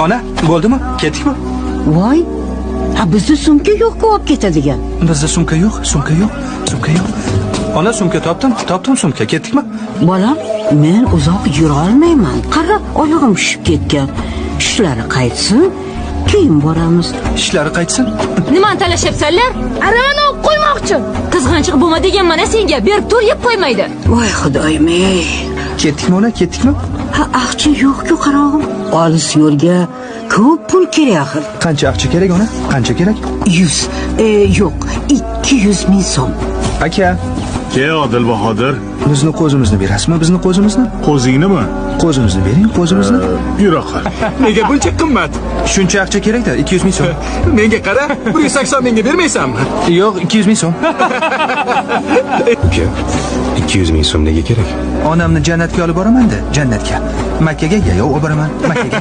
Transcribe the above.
Ona, bo'ldimi? Ketdikmi? Voy, ha bizda sumka yo'q-ku olib ketadigan. Bizda sumka yo'q. Ona, sumka topdim sumka. Ketdikmi? Bolam, men uzoq yura olmayman. Qara, oyog'im shishib ketgan. Ishlari qaytsin, keyin boramiz. Ishlari qaytsin. Nimani talashyapsanlar? Aravani olib qo'ymoqchi. Qizg'anchiq bo'lma deganman senga. Berib tur, yeb qo'ymaydi. Voy xudoyim-ey. Ketdikmi ona? Ketdikmi? Ha, aqcha yo'q-ku qarog'im. Olis yo'lga ko'p pul kerak axir. Qancha aqcha kerak ona? Qancha kerak? 100, yo'q, 200 ming so'm. Aka, Ke Odil Bahodir, bizni qo'zimizni berasizmi? Bizni qo'zimizni? qo'zingnimi? Qo'zimizni bering, qo'zimizni. Yura qol. Nega buncha qimmat? Shuncha aqcha kerak-da, 200 ming so'm. Menga qara, 180 mingga bermaysanmi? Yo'q, 200 ming so'm. Uka, 200 ming so'm nega kerak? Onamni jannatga olib boraman-da, jannatga. Makkaga yayov olib boraman, Makkaga.